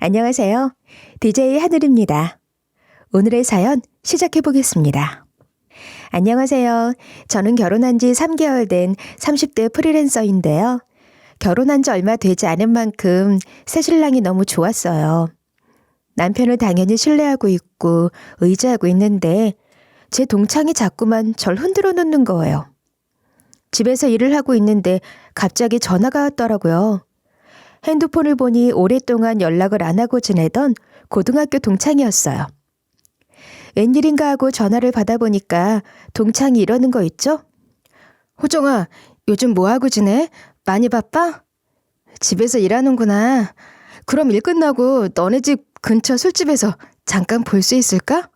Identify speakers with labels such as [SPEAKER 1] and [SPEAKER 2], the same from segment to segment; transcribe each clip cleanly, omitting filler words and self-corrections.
[SPEAKER 1] 안녕하세요. DJ 하늘입니다. 오늘의 사연 시작해 보겠습니다. 안녕하세요. 저는 결혼한 지 3개월 된 30대 프리랜서인데요. 결혼한 지 얼마 되지 않은 만큼 새신랑이 너무 좋았어요. 남편을 당연히 신뢰하고 있고 의지하고 있는데 제 동창이 자꾸만 절 흔들어 놓는 거예요. 집에서 일을 하고 있는데 갑자기 전화가 왔더라고요. 핸드폰을 보니 오랫동안 연락을 안 하고 지내던 고등학교 동창이었어요. 웬일인가 하고 전화를 받아보니까 동창이 이러는 거 있죠? 호정아, 요즘 뭐하고 지내? 많이 바빠? 집에서 일하는구나. 그럼 일 끝나고 너네 집 근처 술집에서 잠깐 볼 수 있을까?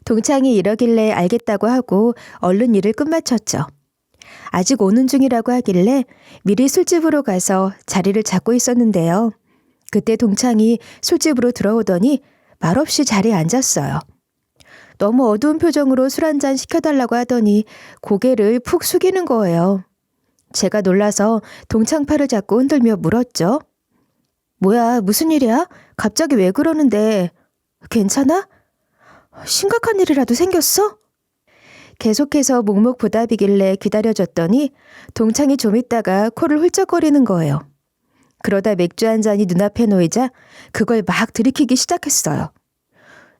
[SPEAKER 1] 동창이 이러길래 알겠다고 하고 얼른 일을 끝마쳤죠. 아직 오는 중이라고 하길래 미리 술집으로 가서 자리를 잡고 있었는데요. 그때 동창이 술집으로 들어오더니 말없이 자리에 앉았어요. 너무 어두운 표정으로 술 한잔 시켜달라고 하더니 고개를 푹 숙이는 거예요. 제가 놀라서 동창 팔을 잡고 흔들며 물었죠. 뭐야, 무슨 일이야? 갑자기 왜 그러는데? 괜찮아? 심각한 일이라도 생겼어? 계속해서 묵묵부답이길래 기다려줬더니 동창이 좀 있다가 코를 훌쩍거리는 거예요. 그러다 맥주 한 잔이 눈앞에 놓이자 그걸 막 들이키기 시작했어요.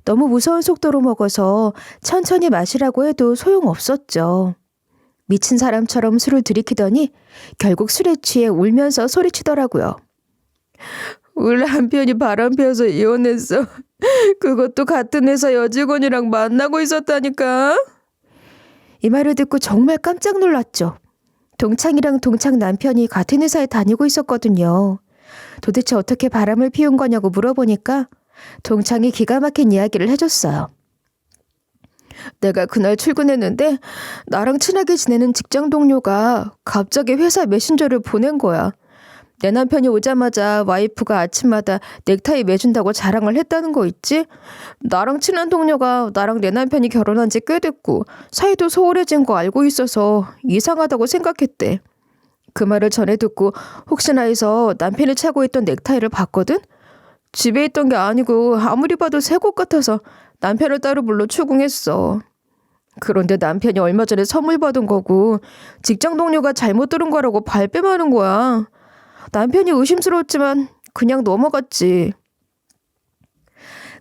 [SPEAKER 1] 너무 무서운 속도로 먹어서 천천히 마시라고 해도 소용없었죠. 미친 사람처럼 술을 들이키더니 결국 술에 취해 울면서 소리치더라고요. 우리 남편이 바람 피워서 이혼했어. 그것도 같은 회사 여직원이랑 만나고 있었다니까. 이 말을 듣고 정말 깜짝 놀랐죠. 동창이랑 동창 남편이 같은 회사에 다니고 있었거든요. 도대체 어떻게 바람을 피운 거냐고 물어보니까 동창이 기가 막힌 이야기를 해줬어요. 내가 그날 출근했는데 나랑 친하게 지내는 직장 동료가 갑자기 회사 메신저를 보낸 거야. 내 남편이 오자마자 와이프가 아침마다 넥타이 매준다고 자랑을 했다는 거 있지? 나랑 친한 동료가 나랑 내 남편이 결혼한 지 꽤 됐고 사이도 소홀해진 거 알고 있어서 이상하다고 생각했대. 그 말을 전해 듣고 혹시나 해서 남편이 차고 있던 넥타이를 봤거든? 집에 있던 게 아니고 아무리 봐도 새 옷 같아서 남편을 따로 불러 추궁했어. 그런데 남편이 얼마 전에 선물 받은 거고 직장 동료가 잘못 들은 거라고 발뺌하는 거야. 남편이 의심스러웠지만 그냥 넘어갔지.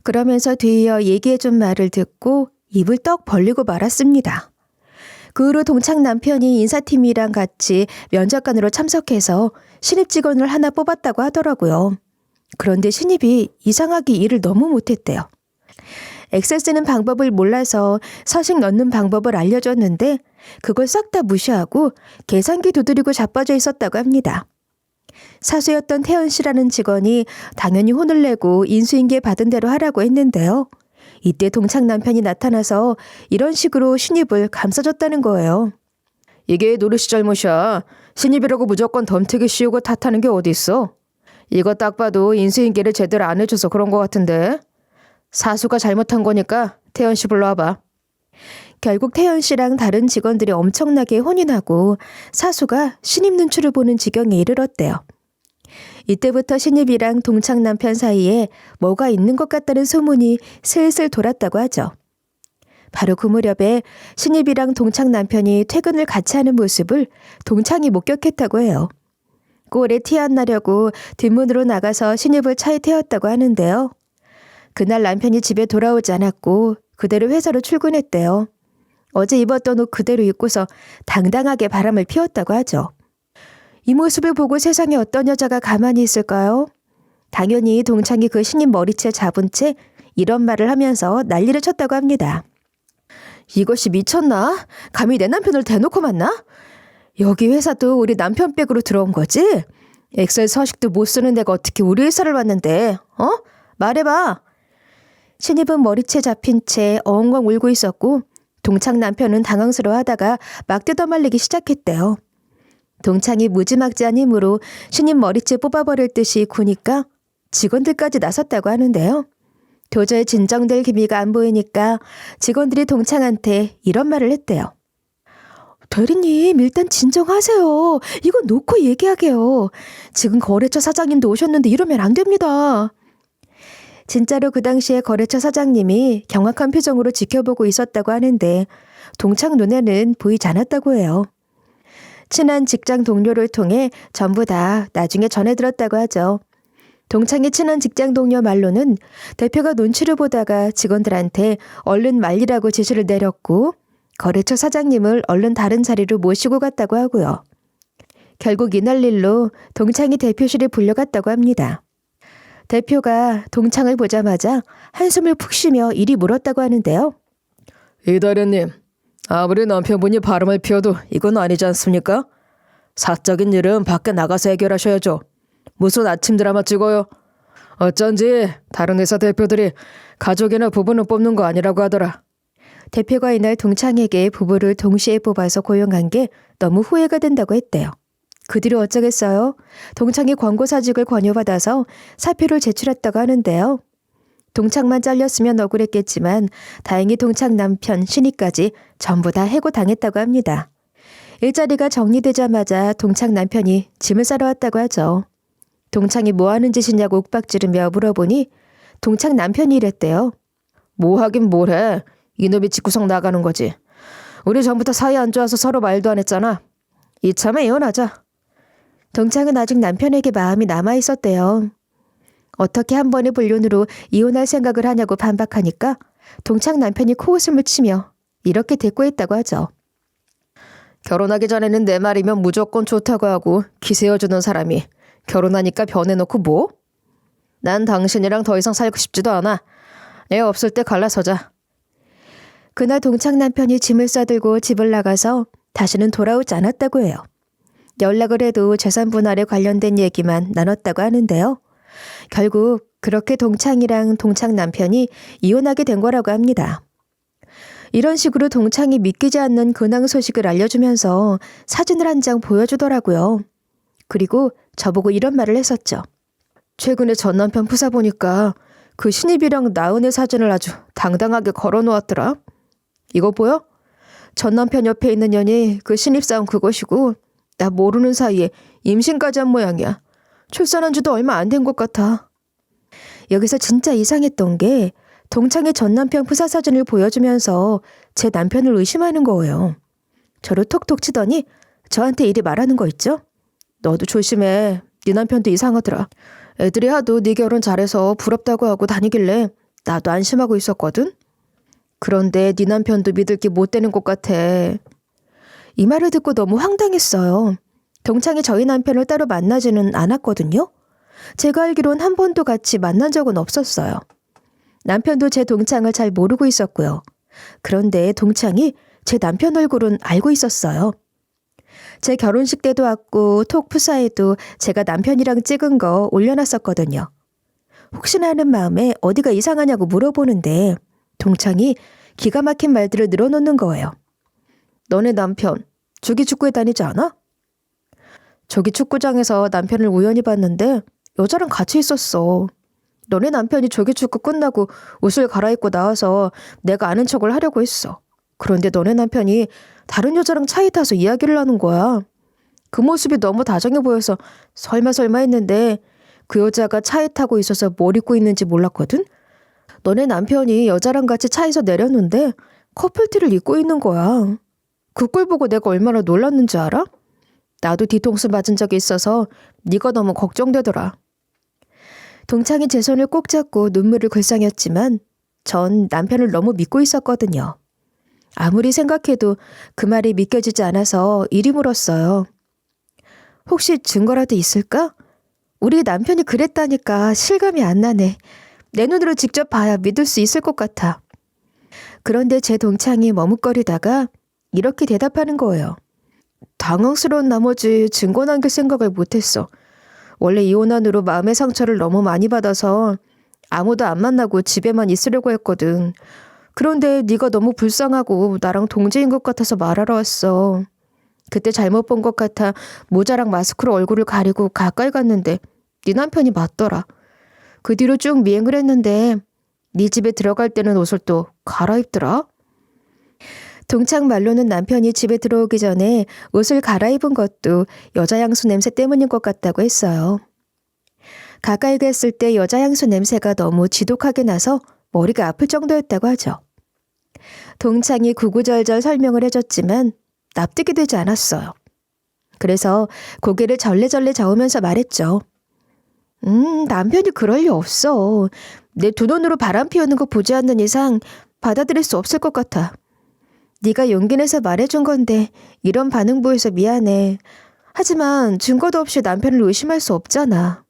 [SPEAKER 1] 그러면서 뒤이어 얘기해준 말을 듣고 입을 떡 벌리고 말았습니다. 그 후로 동창 남편이 인사팀이랑 같이 면접관으로 참석해서 신입 직원을 하나 뽑았다고 하더라고요. 그런데 신입이 이상하게 일을 너무 못했대요. 엑셀 쓰는 방법을 몰라서 서식 넣는 방법을 알려줬는데 그걸 싹 다 무시하고 계산기 두드리고 자빠져 있었다고 합니다. 사수였던 태연 씨라는 직원이 당연히 혼을 내고 인수인계 받은 대로 하라고 했는데요. 이때 동창 남편이 나타나서 이런 식으로 신입을 감싸줬다는 거예요. 이게 노릇이 잘못이야. 신입이라고 무조건 덤태기 씌우고 탓하는 게 어디 있어? 이거 딱 봐도 인수인계를 제대로 안 해줘서 그런 것 같은데. 사수가 잘못한 거니까 태연 씨 불러와봐. 결국 태연 씨랑 다른 직원들이 엄청나게 혼이 나고 사수가 신입 눈치를 보는 지경에 이르렀대요. 이때부터 신입이랑 동창 남편 사이에 뭐가 있는 것 같다는 소문이 슬슬 돌았다고 하죠. 바로 그 무렵에 신입이랑 동창 남편이 퇴근을 같이 하는 모습을 동창이 목격했다고 해요. 꼴에 티 안 나려고 뒷문으로 나가서 신입을 차에 태웠다고 하는데요. 그날 남편이 집에 돌아오지 않았고 그대로 회사로 출근했대요. 어제 입었던 옷 그대로 입고서 당당하게 바람을 피웠다고 하죠. 이 모습을 보고 세상에 어떤 여자가 가만히 있을까요? 당연히 동창이 그 신입 머리채 잡은 채 이런 말을 하면서 난리를 쳤다고 합니다. 이것이 미쳤나? 감히 내 남편을 대놓고 만나? 여기 회사도 우리 남편 백으로 들어온 거지? 엑셀 서식도 못 쓰는 데가 어떻게 우리 회사를 왔는데? 말해봐. 신입은 머리채 잡힌 채 엉엉 울고 있었고 동창 남편은 당황스러워하다가 막 뜯어말리기 시작했대요. 동창이 무지막지한 힘으로 신입 머리채 뽑아버릴 듯이 구니까 직원들까지 나섰다고 하는데요. 도저히 진정될 기미가 안 보이니까 직원들이 동창한테 이런 말을 했대요. 대리님, 일단 진정하세요. 이건 놓고 얘기하게요. 지금 거래처 사장님도 오셨는데 이러면 안 됩니다. 진짜로 그 당시에 거래처 사장님이 경악한 표정으로 지켜보고 있었다고 하는데 동창 눈에는 보이지 않았다고 해요. 친한 직장 동료를 통해 전부 다 나중에 전해 들었다고 하죠. 동창의 친한 직장 동료 말로는 대표가 눈치를 보다가 직원들한테 얼른 말리라고 지시를 내렸고 거래처 사장님을 얼른 다른 자리로 모시고 갔다고 하고요. 결국 이날 일로 동창이 대표실에 불려갔다고 합니다. 대표가 동창을 보자마자 한숨을 푹 쉬며 이리 물었다고 하는데요.
[SPEAKER 2] 이 대리님, 아무리 남편분이 바람을 피워도 이건 아니지 않습니까? 사적인 일은 밖에 나가서 해결하셔야죠. 무슨 아침 드라마 찍어요? 어쩐지 다른 회사 대표들이 가족이나 부부는 뽑는 거 아니라고 하더라.
[SPEAKER 1] 대표가 이날 동창에게 부부를 동시에 뽑아서 고용한 게 너무 후회가 된다고 했대요. 그 뒤로 어쩌겠어요? 동창이 광고사직을 권유받아서 사표를 제출했다고 하는데요. 동창만 잘렸으면 억울했겠지만 다행히 동창 남편 신이까지 전부 다 해고당했다고 합니다. 일자리가 정리되자마자 동창 남편이 짐을 싸러 왔다고 하죠. 동창이 뭐 하는 짓이냐고 욱박지르며 물어보니 동창 남편이 이랬대요.
[SPEAKER 2] 뭐 하긴 뭘 해. 이놈이 집구석 나가는 거지. 우리 전부터 사이 안 좋아서 서로 말도 안 했잖아. 이참에 이혼하자.
[SPEAKER 1] 동창은 아직 남편에게 마음이 남아있었대요. 어떻게 한 번의 불륜으로 이혼할 생각을 하냐고 반박하니까 동창 남편이 코웃음을 치며 이렇게 대꾸했다고 하죠.
[SPEAKER 2] 결혼하기 전에는 내 말이면 무조건 좋다고 하고 기세어주는 사람이 결혼하니까 변해놓고 뭐? 난 당신이랑 더 이상 살고 싶지도 않아. 애 없을 때 갈라서자.
[SPEAKER 1] 그날 동창 남편이 짐을 싸들고 집을 나가서 다시는 돌아오지 않았다고 해요. 연락을 해도 재산 분할에 관련된 얘기만 나눴다고 하는데요. 결국 그렇게 동창이랑 동창 남편이 이혼하게 된 거라고 합니다. 이런 식으로 동창이 믿기지 않는 근황 소식을 알려주면서 사진을 한 장 보여주더라고요. 그리고 저보고 이런 말을 했었죠.
[SPEAKER 2] 최근에 전 남편 프사 보니까 그 신입이랑 나은의 사진을 아주 당당하게 걸어놓았더라. 이거 보여? 전 남편 옆에 있는 년이 그 신입사원 그것이고 나 모르는 사이에 임신까지 한 모양이야. 출산한 지도 얼마 안 된 것 같아.
[SPEAKER 1] 여기서 진짜 이상했던 게 동창의 전 남편 프사 사진을 보여주면서 제 남편을 의심하는 거예요. 저를 톡톡 치더니 저한테 이리 말하는 거 있죠?
[SPEAKER 2] 너도 조심해. 네 남편도 이상하더라. 애들이 하도 네 결혼 잘해서 부럽다고 하고 다니길래 나도 안심하고 있었거든. 그런데 네 남편도 믿을 게 못 되는 것 같아.
[SPEAKER 1] 이 말을 듣고 너무 황당했어요. 동창이 저희 남편을 따로 만나지는 않았거든요. 제가 알기론 한 번도 같이 만난 적은 없었어요. 남편도 제 동창을 잘 모르고 있었고요. 그런데 동창이 제 남편 얼굴은 알고 있었어요. 제 결혼식 때도 왔고 톡 프사에도 제가 남편이랑 찍은 거 올려놨었거든요. 혹시나 하는 마음에 어디가 이상하냐고 물어보는데 동창이 기가 막힌 말들을 늘어놓는 거예요.
[SPEAKER 2] 너네 남편 조기 축구에 다니지 않아? 조기 축구장에서 남편을 우연히 봤는데 여자랑 같이 있었어. 너네 남편이 조기 축구 끝나고 옷을 갈아입고 나와서 내가 아는 척을 하려고 했어. 그런데 너네 남편이 다른 여자랑 차에 타서 이야기를 하는 거야. 그 모습이 너무 다정해 보여서 설마 했는데 그 여자가 차에 타고 있어서 뭘 입고 있는지 몰랐거든? 너네 남편이 여자랑 같이 차에서 내렸는데 커플티를 입고 있는 거야. 그 꼴 보고 내가 얼마나 놀랐는지 알아? 나도 뒤통수 맞은 적이 있어서 네가 너무 걱정되더라.
[SPEAKER 1] 동창이 제 손을 꼭 잡고 눈물을 글썽였지만 전 남편을 너무 믿고 있었거든요. 아무리 생각해도 그 말이 믿겨지지 않아서 이리 물었어요. 혹시 증거라도 있을까? 우리 남편이 그랬다니까 실감이 안 나네. 내 눈으로 직접 봐야 믿을 수 있을 것 같아. 그런데 제 동창이 머뭇거리다가 이렇게 대답하는 거예요.
[SPEAKER 2] 당황스러운 나머지 증거 남길 생각을 못했어. 원래 이혼한 후로 마음의 상처를 너무 많이 받아서 아무도 안 만나고 집에만 있으려고 했거든. 그런데 네가 너무 불쌍하고 나랑 동지인 것 같아서 말하러 왔어. 그때 잘못 본 것 같아 모자랑 마스크로 얼굴을 가리고 가까이 갔는데 네 남편이 맞더라. 그 뒤로 쭉 미행을 했는데 네 집에 들어갈 때는 옷을 또 갈아입더라.
[SPEAKER 1] 동창 말로는 남편이 집에 들어오기 전에 옷을 갈아입은 것도 여자 향수 냄새 때문인 것 같다고 했어요.
[SPEAKER 2] 가까이 갔을 때 여자 향수 냄새가 너무 지독하게 나서 머리가 아플 정도였다고 하죠. 동창이 구구절절 설명을 해줬지만 납득이 되지 않았어요. 그래서 고개를 절레절레 저으면서 말했죠. 남편이 그럴 리 없어. 내 두 눈으로 바람 피우는 거 보지 않는 이상 받아들일 수 없을 것 같아. 네가 용기 내서 말해준 건데 이런 반응 보여서 미안해. 하지만 증거도 없이 남편을 의심할 수 없잖아.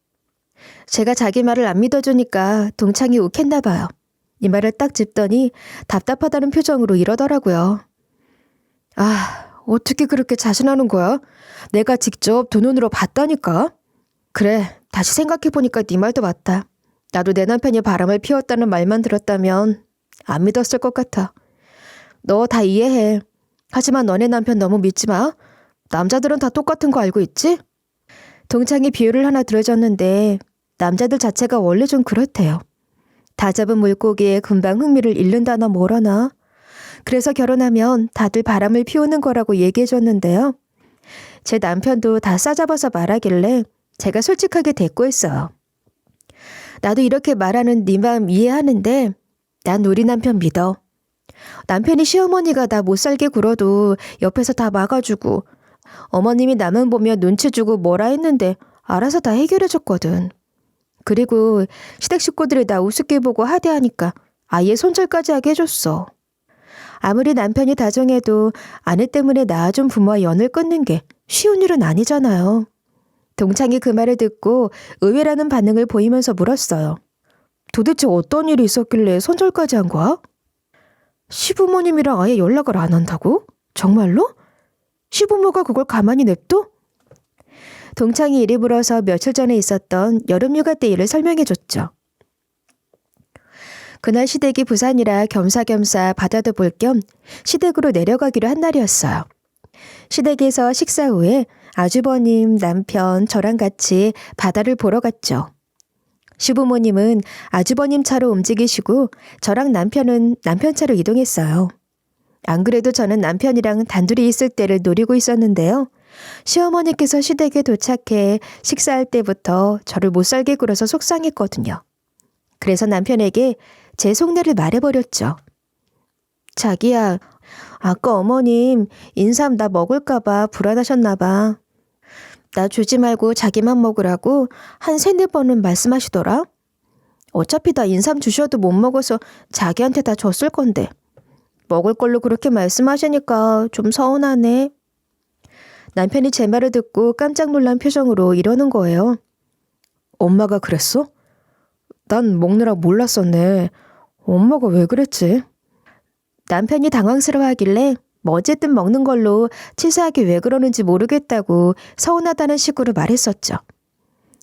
[SPEAKER 2] 제가 자기 말을 안 믿어주니까 동창이 욱했나 봐요. 이 말을 딱 짚더니 답답하다는 표정으로 이러더라고요. 아, 어떻게 그렇게 자신하는 거야? 내가 직접 두 눈으로 봤다니까. 그래, 다시 생각해보니까 네 말도 맞다. 나도 내 남편이 바람을 피웠다는 말만 들었다면 안 믿었을 것 같아. 너 다 이해해. 하지만 너네 남편 너무 믿지 마. 남자들은 다 똑같은 거 알고 있지? 동창이 비유를 하나 들어줬는데 남자들 자체가 원래 좀 그렇대요. 다 잡은 물고기에 금방 흥미를 잃는다나 뭐라나. 그래서 결혼하면 다들 바람을 피우는 거라고 얘기해줬는데요. 제 남편도 다 싸잡아서 말하길래 제가 솔직하게 대꾸했어요. 나도 이렇게 말하는 네 마음 이해하는데 난 우리 남편 믿어. 남편이 시어머니가 나 못 살게 굴어도 옆에서 다 막아주고 어머님이 나만 보면 눈치 주고 뭐라 했는데 알아서 다 해결해줬거든. 그리고 시댁 식구들이 나 우습게 보고 하대하니까 아예 손절까지 하게 해줬어. 아무리 남편이 다정해도 아내 때문에 낳아준 부모와 연을 끊는 게 쉬운 일은 아니잖아요. 동창이 그 말을 듣고 의외라는 반응을 보이면서 물었어요. 도대체 어떤 일이 있었길래 손절까지 한 거야? 시부모님이랑 아예 연락을 안 한다고? 정말로? 시부모가 그걸 가만히 냅둬? 동창이 이리 불어서 며칠 전에 있었던 여름휴가 때 일을 설명해줬죠. 그날 시댁이 부산이라 겸사겸사 바다도 볼 겸 시댁으로 내려가기로 한 날이었어요. 시댁에서 식사 후에 아주버님, 남편, 저랑 같이 바다를 보러 갔죠. 시부모님은 아주버님 차로 움직이시고 저랑 남편은 남편 차로 이동했어요. 안 그래도 저는 남편이랑 단둘이 있을 때를 노리고 있었는데요. 시어머니께서 시댁에 도착해 식사할 때부터 저를 못살게 굴어서 속상했거든요. 그래서 남편에게 제 속내를 말해버렸죠. 자기야, 아까 어머님 인삼 나 먹을까봐 불안하셨나봐. 나 주지 말고 자기만 먹으라고 한 3-4번은 말씀하시더라. 어차피 나 인삼 주셔도 못 먹어서 자기한테 다 줬을 건데. 먹을 걸로 그렇게 말씀하시니까 좀 서운하네. 남편이 제 말을 듣고 깜짝 놀란 표정으로 이러는 거예요. 엄마가 그랬어? 난 먹느라 몰랐었네. 엄마가 왜 그랬지? 남편이 당황스러워하길래 뭐 어쨌든 먹는 걸로 치사하게 왜 그러는지 모르겠다고 서운하다는 식으로 말했었죠.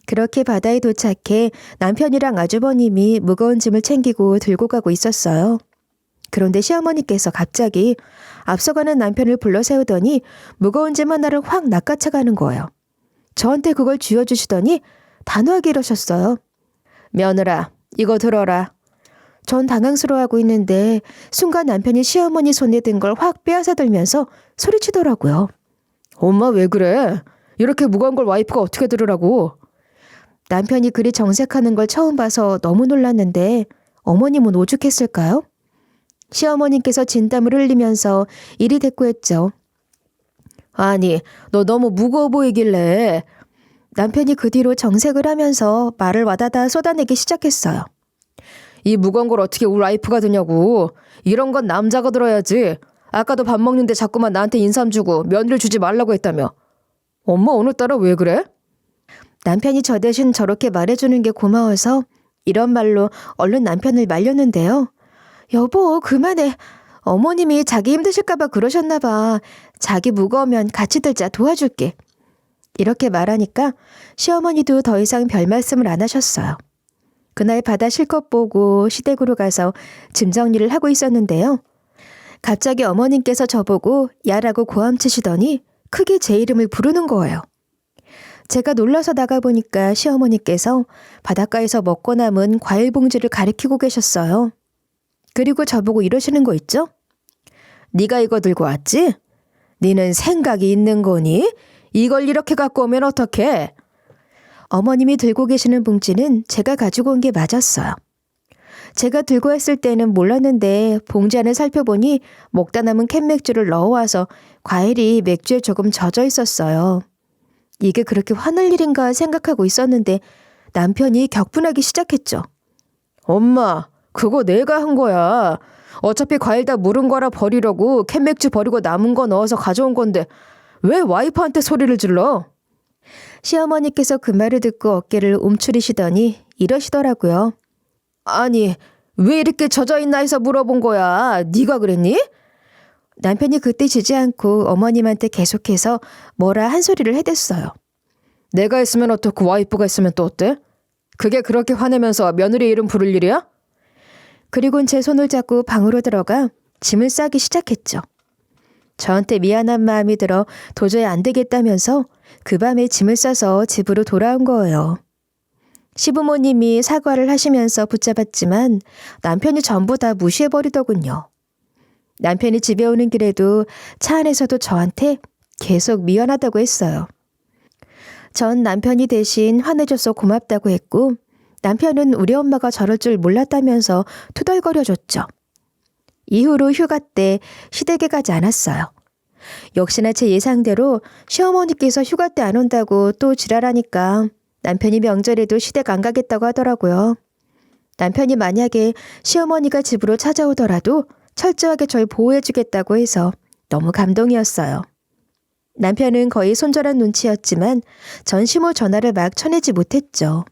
[SPEAKER 2] 그렇게 바다에 도착해 남편이랑 아주버님이 무거운 짐을 챙기고 들고 가고 있었어요. 그런데 시어머니께서 갑자기 앞서가는 남편을 불러 세우더니 무거운 짐 하나를 확 낚아채가는 거예요. 저한테 그걸 쥐어주시더니 단호하게 이러셨어요. 며느라, 이거 들어라. 전 당황스러워하고 있는데 순간 남편이 시어머니 손에 든 걸 확 빼앗아 들면서 소리치더라고요. 엄마 왜 그래? 이렇게 무거운 걸 와이프가 어떻게 들으라고? 남편이 그리 정색하는 걸 처음 봐서 너무 놀랐는데 어머님은 오죽했을까요? 시어머님께서 진땀을 흘리면서 이리 대꾸했죠. 아니, 너 너무 무거워 보이길래. 남편이 그 뒤로 정색을 하면서 말을 와다다 쏟아내기 시작했어요. 이 무거운 걸 어떻게 우리 와이프가 드냐고. 이런 건 남자가 들어야지. 아까도 밥 먹는데 자꾸만 나한테 인삼 주고 며느리 주지 말라고 했다며. 엄마 오늘따라 왜 그래? 남편이 저 대신 저렇게 말해주는 게 고마워서 이런 말로 얼른 남편을 말렸는데요. 여보, 그만해. 어머님이 자기 힘드실까봐 그러셨나 봐. 자기 무거우면 같이 들자 도와줄게. 이렇게 말하니까 시어머니도 더 이상 별 말씀을 안 하셨어요. 그날 바다 실컷 보고 시댁으로 가서 짐 정리를 하고 있었는데요. 갑자기 어머님께서 저보고 야라고 고함치시더니 크게 제 이름을 부르는 거예요. 제가 놀라서 나가보니까 시어머니께서 바닷가에서 먹고 남은 과일 봉지를 가리키고 계셨어요. 그리고 저보고 이러시는 거 있죠? 네가 이거 들고 왔지? 니는 생각이 있는 거니? 이걸 이렇게 갖고 오면 어떡해?
[SPEAKER 1] 어머님이 들고 계시는 봉지는 제가 가지고 온 게 맞았어요. 제가 들고 왔을 때는 몰랐는데 봉지 안을 살펴보니 먹다 남은 캔맥주를 넣어와서 과일이 맥주에 조금 젖어 있었어요. 이게 그렇게 화날 일인가 생각하고 있었는데 남편이 격분하기 시작했죠.
[SPEAKER 2] 엄마, 그거 내가 한 거야. 어차피 과일 다 물은 거라 버리려고 캔맥주 버리고 남은 거 넣어서 가져온 건데 왜 와이프한테 소리를 질러?
[SPEAKER 1] 시어머니께서 그 말을 듣고 어깨를 움츠리시더니 이러시더라고요.
[SPEAKER 2] 아니, 왜 이렇게 젖어있나 해서 물어본 거야. 네가 그랬니?
[SPEAKER 1] 남편이 그때 지지 않고 어머님한테 계속해서 뭐라 한 소리를 해댔어요.
[SPEAKER 2] 내가 했으면 어떻고 와이프가 했으면 또 어때? 그게 그렇게 화내면서 며느리 이름 부를 일이야?
[SPEAKER 1] 그리곤 제 손을 잡고 방으로 들어가 짐을 싸기 시작했죠. 저한테 미안한 마음이 들어 도저히 안 되겠다면서 그 밤에 짐을 싸서 집으로 돌아온 거예요. 시부모님이 사과를 하시면서 붙잡았지만 남편이 전부 다 무시해버리더군요. 남편이 집에 오는 길에도 차 안에서도 저한테 계속 미안하다고 했어요. 전 남편이 대신 화내줘서 고맙다고 했고 남편은 우리 엄마가 저럴 줄 몰랐다면서 투덜거려줬죠. 이후로 휴가 때 시댁에 가지 않았어요. 역시나 제 예상대로 시어머니께서 휴가 때 안 온다고 또 지랄하니까 남편이 명절에도 시댁 안 가겠다고 하더라고요. 남편이 만약에 시어머니가 집으로 찾아오더라도 철저하게 절 보호해주겠다고 해서 너무 감동이었어요. 남편은 거의 손절한 눈치였지만 전 시모 전화를 막 쳐내지 못했죠.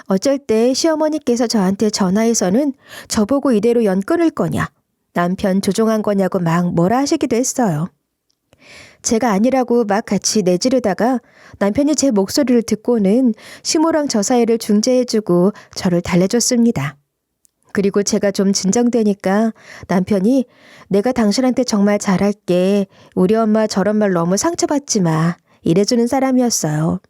[SPEAKER 1] 어쩔 때 시어머니께서 저한테 전화해서는 저보고 이대로 연 끊을 거냐, 남편 조종한 거냐고 막 뭐라 하시기도 했어요. 제가 아니라고 막 같이 내지르다가 남편이 제 목소리를 듣고는 시모랑 저 사이를 중재해주고 저를 달래줬습니다. 그리고 제가 좀 진정되니까 남편이 내가 당신한테 정말 잘할게. 우리 엄마 저런 말 너무 상처받지 마. 이래주는 사람이었어요.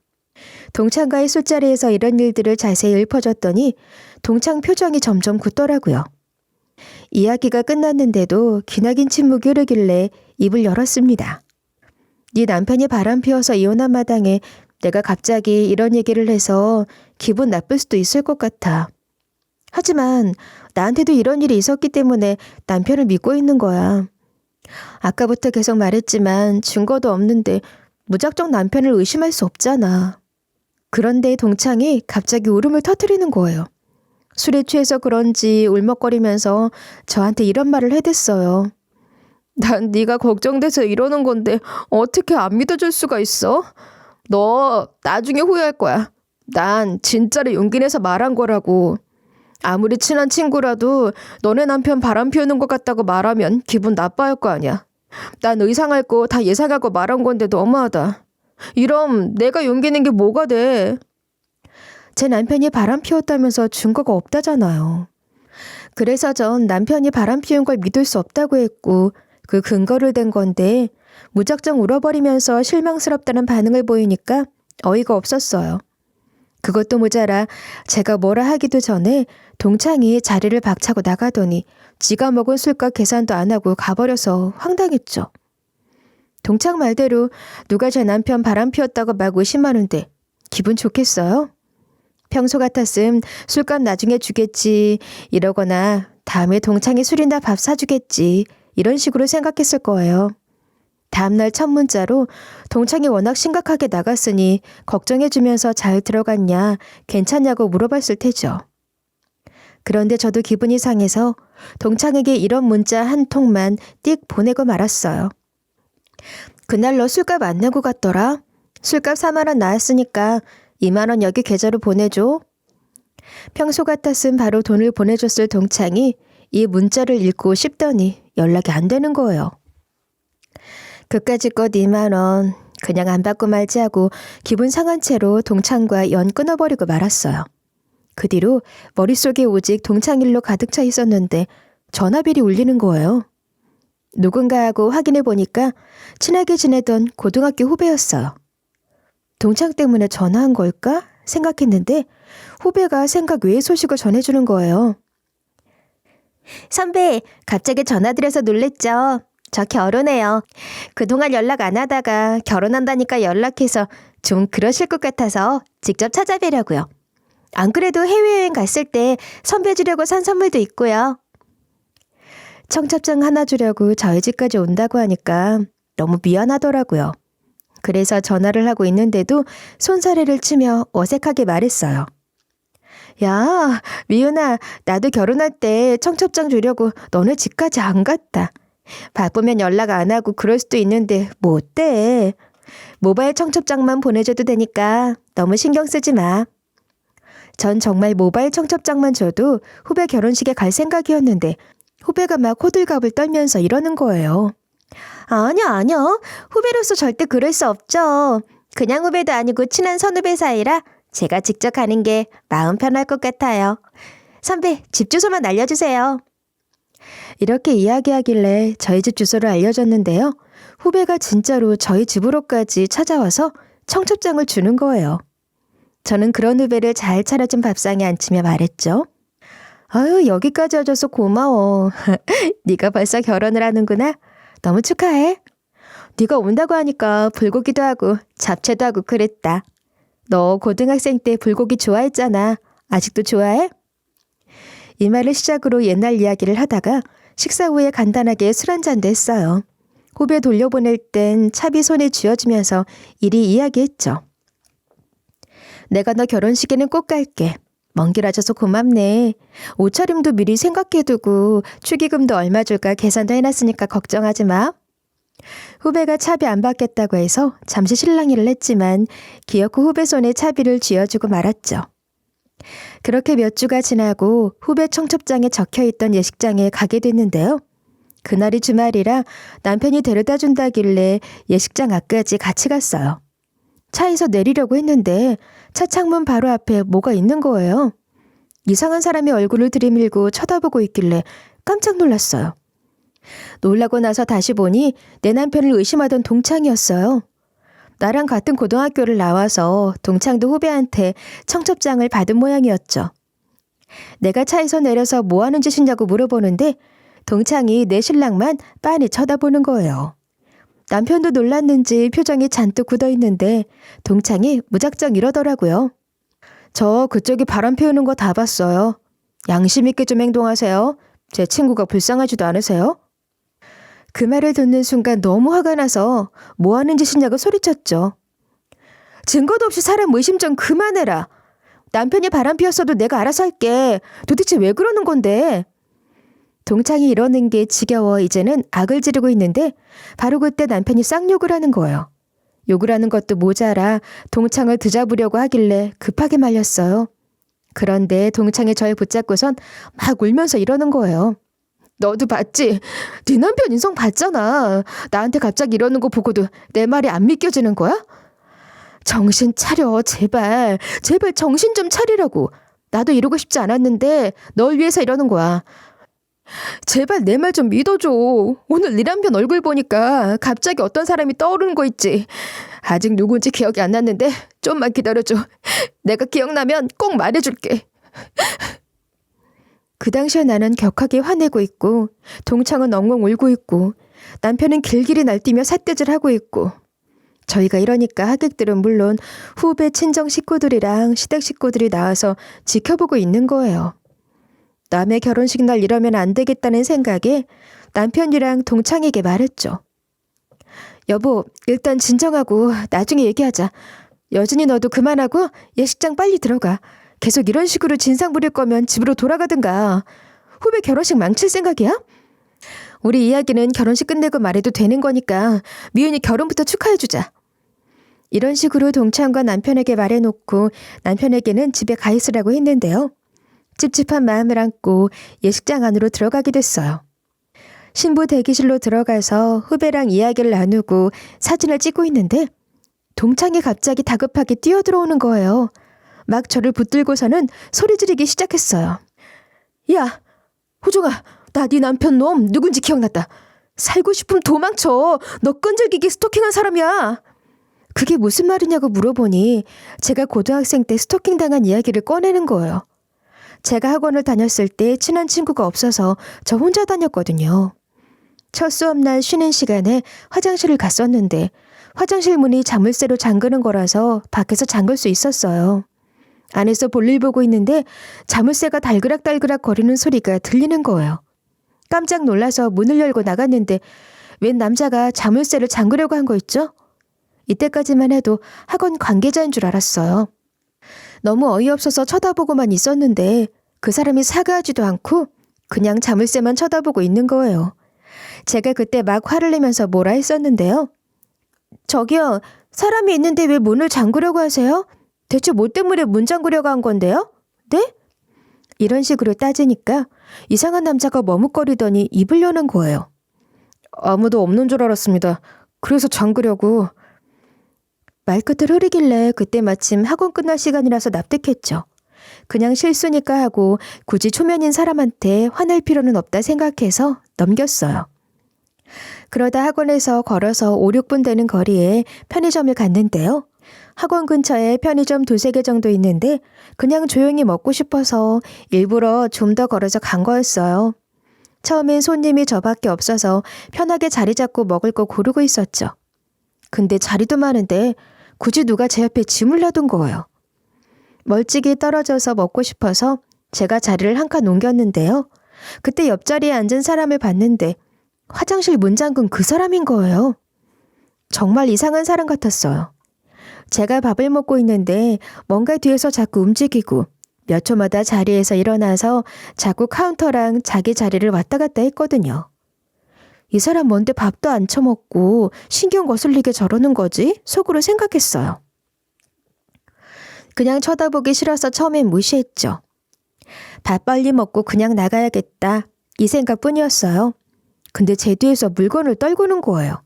[SPEAKER 1] 동창과의 술자리에서 이런 일들을 자세히 읊어줬더니 동창 표정이 점점 굳더라고요. 이야기가 끝났는데도 기나긴 침묵이 흐르길래 입을 열었습니다. 네 남편이 바람 피워서 이혼한 마당에 내가 갑자기 이런 얘기를 해서 기분 나쁠 수도 있을 것 같아. 하지만 나한테도 이런 일이 있었기 때문에 남편을 믿고 있는 거야. 아까부터 계속 말했지만 증거도 없는데 무작정 남편을 의심할 수 없잖아. 그런데 동창이 갑자기 울음을 터뜨리는 거예요. 술에 취해서 그런지 울먹거리면서 저한테 이런 말을 해댔어요. 난 네가 걱정돼서 이러는 건데 어떻게 안 믿어줄 수가 있어? 너 나중에 후회할 거야. 난 진짜로 용기 내서 말한 거라고. 아무리 친한 친구라도 너네 남편 바람 피우는 것 같다고 말하면 기분 나빠할 거 아니야. 난 의상할 거 다 예상하고 말한 건데 너무하다. 이럼 내가 용기 낸 게 뭐가 돼? 제 남편이 바람 피웠다면서 증거가 없다잖아요. 그래서 전 남편이 바람 피운 걸 믿을 수 없다고 했고 그 근거를 댄 건데 무작정 울어버리면서 실망스럽다는 반응을 보이니까 어이가 없었어요. 그것도 모자라 제가 뭐라 하기도 전에 동창이 자리를 박차고 나가더니 지가 먹은 술값 계산도 안 하고 가버려서 황당했죠. 동창 말대로 누가 제 남편 바람 피웠다고 막 의심하는데 기분 좋겠어요? 평소 같았음 술값 나중에 주겠지 이러거나 다음에 동창이 술이나 밥 사주겠지 이런 식으로 생각했을 거예요. 다음날 첫 문자로 동창이 워낙 심각하게 나갔으니 걱정해주면서 잘 들어갔냐, 괜찮냐고 물어봤을 테죠. 그런데 저도 기분이 상해서 동창에게 이런 문자 한 통만 띡 보내고 말았어요. 그날 너 술값 안 내고 갔더라? 술값 4만 원 나왔으니까 2만 원 여기 계좌로 보내줘. 평소 같았음 바로 돈을 보내줬을 동창이 이 문자를 읽고 싶더니 연락이 안 되는 거예요. 그까짓 것 2만 원 그냥 안 받고 말지 하고 기분 상한 채로 동창과 연 끊어버리고 말았어요. 그 뒤로 머릿속에 오직 동창 일로 가득 차 있었는데 전화벨이 울리는 거예요. 누군가하고 확인해 보니까 친하게 지내던 고등학교 후배였어요. 동창 때문에 전화한 걸까 생각했는데 후배가 생각 외의 소식을 전해주는 거예요. 선배, 갑자기 전화드려서 놀랬죠? 저 결혼해요. 그동안 연락 안 하다가 결혼한다니까 연락해서 좀 그러실 것 같아서 직접 찾아뵈려고요. 안 그래도 해외여행 갔을 때 선배 주려고 산 선물도 있고요. 청첩장 하나 주려고 저희 집까지 온다고 하니까 너무 미안하더라고요. 그래서 전화를 하고 있는데도 손사래를 치며 어색하게 말했어요. 야, 미은아, 나도 결혼할 때 청첩장 주려고 너네 집까지 안 갔다. 바쁘면 연락 안 하고 그럴 수도 있는데 뭐 어때? 모바일 청첩장만 보내줘도 되니까 너무 신경 쓰지 마. 전 정말 모바일 청첩장만 줘도 후배 결혼식에 갈 생각이었는데 후배가 막 호들갑을 떨면서 이러는 거예요. 아니야. 후배로서 절대 그럴 수 없죠. 그냥 후배도 아니고 친한 선후배 사이라 제가 직접 가는 게 마음 편할 것 같아요. 선배, 집 주소만 알려주세요. 이렇게 이야기하길래 저희 집 주소를 알려줬는데요. 후배가 진짜로 저희 집으로까지 찾아와서 청첩장을 주는 거예요. 저는 그런 후배를 잘 차려준 밥상에 앉히며 말했죠. 아유, 여기까지 와줘서 고마워. 네가 벌써 결혼을 하는구나. 너무 축하해. 네가 온다고 하니까 불고기도 하고 잡채도 하고 그랬다. 너 고등학생 때 불고기 좋아했잖아. 아직도 좋아해? 이 말을 시작으로 옛날 이야기를 하다가 식사 후에 간단하게 술 한잔도 했어요. 후배 돌려보낼 땐 차비 손에 쥐어주면서 이리 이야기했죠. 내가 너 결혼식에는 꼭 갈게. 먼 길 와줘서 고맙네. 옷차림도 미리 생각해두고 축의금도 얼마 줄까 계산도 해놨으니까 걱정하지 마. 후배가 차비 안 받겠다고 해서 잠시 실랑이를 했지만 기어코 후배 손에 차비를 쥐어주고 말았죠. 그렇게 몇 주가 지나고 후배 청첩장에 적혀있던 예식장에 가게 됐는데요. 그날이 주말이라 남편이 데려다 준다길래 예식장 앞까지 같이 갔어요. 차에서 내리려고 했는데 차 창문 바로 앞에 뭐가 있는 거예요. 이상한 사람이 얼굴을 들이밀고 쳐다보고 있길래 깜짝 놀랐어요. 놀라고 나서 다시 보니 내 남편을 의심하던 동창이었어요. 나랑 같은 고등학교를 나와서 동창도 후배한테 청첩장을 받은 모양이었죠. 내가 차에서 내려서 뭐 하는 짓이냐고 물어보는데 동창이 내 신랑만 빤히 쳐다보는 거예요. 남편도 놀랐는지 표정이 잔뜩 굳어있는데 동창이 무작정 이러더라고요. 저 그쪽이 바람 피우는 거 다 봤어요. 양심 있게 좀 행동하세요. 제 친구가 불쌍하지도 않으세요? 그 말을 듣는 순간 너무 화가 나서 뭐 하는 짓이냐고 소리쳤죠. 증거도 없이 사람 의심 좀 그만해라. 남편이 바람 피웠어도 내가 알아서 할게. 도대체 왜 그러는 건데? 동창이 이러는 게 지겨워 이제는 악을 지르고 있는데 바로 그때 남편이 쌍욕을 하는 거예요. 욕을 하는 것도 모자라 동창을 드잡으려고 하길래 급하게 말렸어요. 그런데 동창이 저를 붙잡고선 막 울면서 이러는 거예요. 너도 봤지? 네 남편 인성 봤잖아. 나한테 갑자기 이러는 거 보고도 내 말이 안 믿겨지는 거야? 정신 차려, 제발. 제발 정신 좀 차리라고. 나도 이러고 싶지 않았는데 널 위해서 이러는 거야. 제발 내 말 좀 믿어줘. 오늘 네 남편 얼굴 보니까 갑자기 어떤 사람이 떠오르는 거 있지. 아직 누군지 기억이 안 났는데 좀만 기다려줘. 내가 기억나면 꼭 말해줄게. 그 당시에 나는 격하게 화내고 있고 동창은 엉엉 울고 있고 남편은 길길이 날뛰며 삿대질하고 있고 저희가 이러니까 하객들은 물론 후배 친정 식구들이랑 시댁 식구들이 나와서 지켜보고 있는 거예요. 남의 결혼식 날 이러면 안 되겠다는 생각에 남편이랑 동창에게 말했죠. 여보, 일단 진정하고 나중에 얘기하자. 여진이 너도 그만하고 예식장 빨리 들어가. 계속 이런 식으로 진상 부릴 거면 집으로 돌아가든가. 후배 결혼식 망칠 생각이야? 우리 이야기는 결혼식 끝내고 말해도 되는 거니까 미은이 결혼부터 축하해주자. 이런 식으로 동창과 남편에게 말해놓고 남편에게는 집에 가 있으라고 했는데요. 찝찝한 마음을 안고 예식장 안으로 들어가게 됐어요. 신부 대기실로 들어가서 후배랑 이야기를 나누고 사진을 찍고 있는데 동창이 갑자기 다급하게 뛰어들어오는 거예요. 막 저를 붙들고서는 소리 지르기 시작했어요. 야, 호종아, 나 네 남편 놈 누군지 기억났다. 살고 싶으면 도망쳐. 너 끈질기게 스토킹한 사람이야. 그게 무슨 말이냐고 물어보니 제가 고등학생 때 스토킹 당한 이야기를 꺼내는 거예요. 제가 학원을 다녔을 때 친한 친구가 없어서 저 혼자 다녔거든요.
[SPEAKER 2] 첫 수업날 쉬는 시간에 화장실을 갔었는데 화장실 문이 자물쇠로 잠그는 거라서 밖에서 잠글 수 있었어요. 안에서 볼일 보고 있는데 자물쇠가 달그락달그락 거리는 소리가 들리는 거예요. 깜짝 놀라서 문을 열고 나갔는데 웬 남자가 자물쇠를 잠그려고 한 거 있죠? 이때까지만 해도 학원 관계자인 줄 알았어요. 너무 어이없어서 쳐다보고만 있었는데 그 사람이 사과하지도 않고 그냥 자물쇠만 쳐다보고 있는 거예요. 제가 그때 막 화를 내면서 뭐라 했었는데요. 저기요, 사람이 있는데 왜 문을 잠그려고 하세요? 대체 뭐 때문에 문 잠그려고 한 건데요? 네? 이런 식으로 따지니까 이상한 남자가 머뭇거리더니 입을 여는 거예요. 아무도 없는 줄 알았습니다. 그래서 잠그려고. 말끝을 흐리길래 그때 마침 학원 끝날 시간이라서 납득했죠. 그냥 실수니까 하고 굳이 초면인 사람한테 화낼 필요는 없다 생각해서 넘겼어요. 그러다 학원에서 걸어서 5, 6분 되는 거리에 편의점을 갔는데요. 학원 근처에 편의점 2-3개 정도 있는데 그냥 조용히 먹고 싶어서 일부러 좀 더 걸어서 간 거였어요. 처음엔 손님이 저밖에 없어서 편하게 자리 잡고 먹을 거 고르고 있었죠. 근데 자리도 많은데 굳이 누가 제 옆에 짐을 놔둔 거예요. 멀찍이 떨어져서 먹고 싶어서 제가 자리를 한 칸 옮겼는데요. 그때 옆자리에 앉은 사람을 봤는데 화장실 문 잠근 그 사람인 거예요. 정말 이상한 사람 같았어요. 제가 밥을 먹고 있는데 뭔가 뒤에서 자꾸 움직이고 몇 초마다 자리에서 일어나서 자꾸 카운터랑 자기 자리를 왔다 갔다 했거든요. 이 사람 뭔데 밥도 안 처먹고 신경 거슬리게 저러는 거지? 속으로 생각했어요. 그냥 쳐다보기 싫어서 처음엔 무시했죠. 밥 빨리 먹고 그냥 나가야겠다 이 생각뿐이었어요. 근데 제 뒤에서 물건을 떨구는 거예요.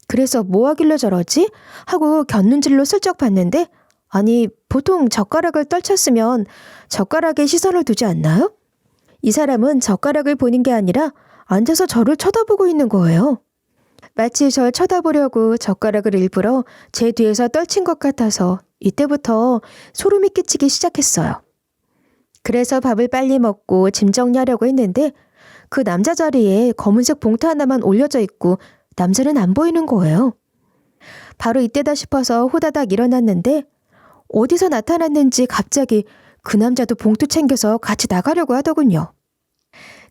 [SPEAKER 2] 그래서 뭐 하길래 저러지? 하고 곁눈질로 슬쩍 봤는데 아니 보통 젓가락을 떨쳤으면 젓가락에 시선을 두지 않나요? 이 사람은 젓가락을 보는 게 아니라 앉아서 저를 쳐다보고 있는 거예요. 마치 절 쳐다보려고 젓가락을 일부러 제 뒤에서 떨친 것 같아서 이때부터 소름이 끼치기 시작했어요. 그래서 밥을 빨리 먹고 짐 정리하려고 했는데 그 남자 자리에 검은색 봉투 하나만 올려져 있고 남자는 안 보이는 거예요. 바로 이때다 싶어서 호다닥 일어났는데 어디서 나타났는지 갑자기 그 남자도 봉투 챙겨서 같이 나가려고 하더군요.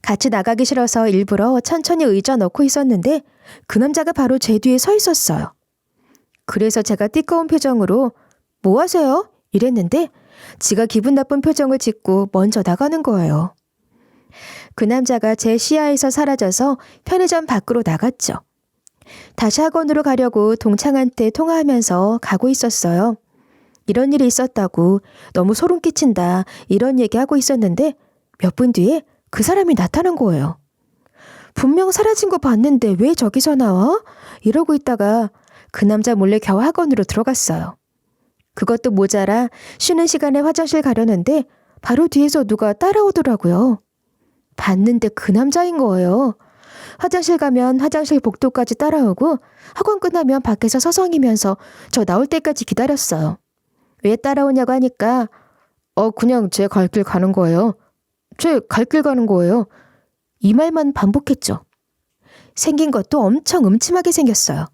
[SPEAKER 2] 같이 나가기 싫어서 일부러 천천히 의자 넣고 있었는데 그 남자가 바로 제 뒤에 서 있었어요. 그래서 제가 띠꺼운 표정으로 뭐 하세요? 이랬는데 지가 기분 나쁜 표정을 짓고 먼저 나가는 거예요. 그 남자가 제 시야에서 사라져서 편의점 밖으로 나갔죠. 다시 학원으로 가려고 동창한테 통화하면서 가고 있었어요. 이런 일이 있었다고 너무 소름 끼친다 이런 얘기하고 있었는데 몇 분 뒤에 그 사람이 나타난 거예요. 분명 사라진 거 봤는데 왜 저기서 나와? 이러고 있다가 그 남자 몰래 겨우 학원으로 들어갔어요. 그것도 모자라 쉬는 시간에 화장실 가려는데 바로 뒤에서 누가 따라오더라고요. 봤는데 그 남자인 거예요. 화장실 가면 화장실 복도까지 따라오고 학원 끝나면 밖에서 서성이면서 저 나올 때까지 기다렸어요. 왜 따라오냐고 하니까 그냥 제 갈 길 가는 거예요. 제 갈 길 가는 거예요. 이 말만 반복했죠. 생긴 것도 엄청 음침하게 생겼어요.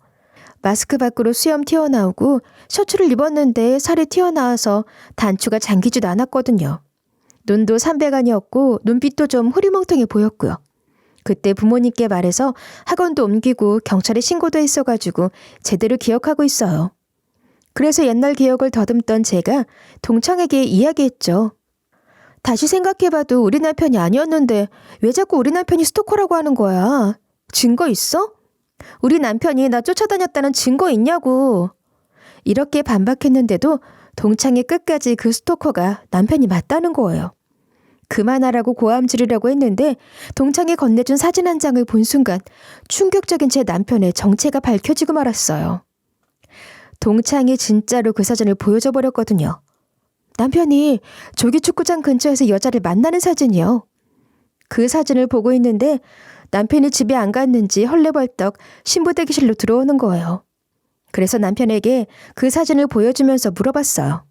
[SPEAKER 2] 마스크 밖으로 수염 튀어나오고 셔츠를 입었는데 살이 튀어나와서 단추가 잠기지도 않았거든요. 눈도 삼백안이었고 눈빛도 좀 흐리멍텅해 보였고요. 그때 부모님께 말해서 학원도 옮기고 경찰에 신고도 했어가지고 제대로 기억하고 있어요. 그래서 옛날 기억을 더듬던 제가 동창에게 이야기했죠. 다시 생각해봐도 우리 남편이 아니었는데 왜 자꾸 우리 남편이 스토커라고 하는 거야? 증거 있어? 우리 남편이 나 쫓아다녔다는 증거 있냐고. 이렇게 반박했는데도 동창이 끝까지 그 스토커가 남편이 맞다는 거예요. 그만하라고 고함 지르려고 했는데 동창이 건네준 사진 한 장을 본 순간 충격적인 제 남편의 정체가 밝혀지고 말았어요. 동창이 진짜로 그 사진을 보여줘 버렸거든요. 남편이 조기축구장 근처에서 여자를 만나는 사진이요. 그 사진을 보고 있는데 남편이 집에 안 갔는지 헐레벌떡 신부대기실로 들어오는 거예요. 그래서 남편에게 그 사진을 보여주면서 물어봤어요.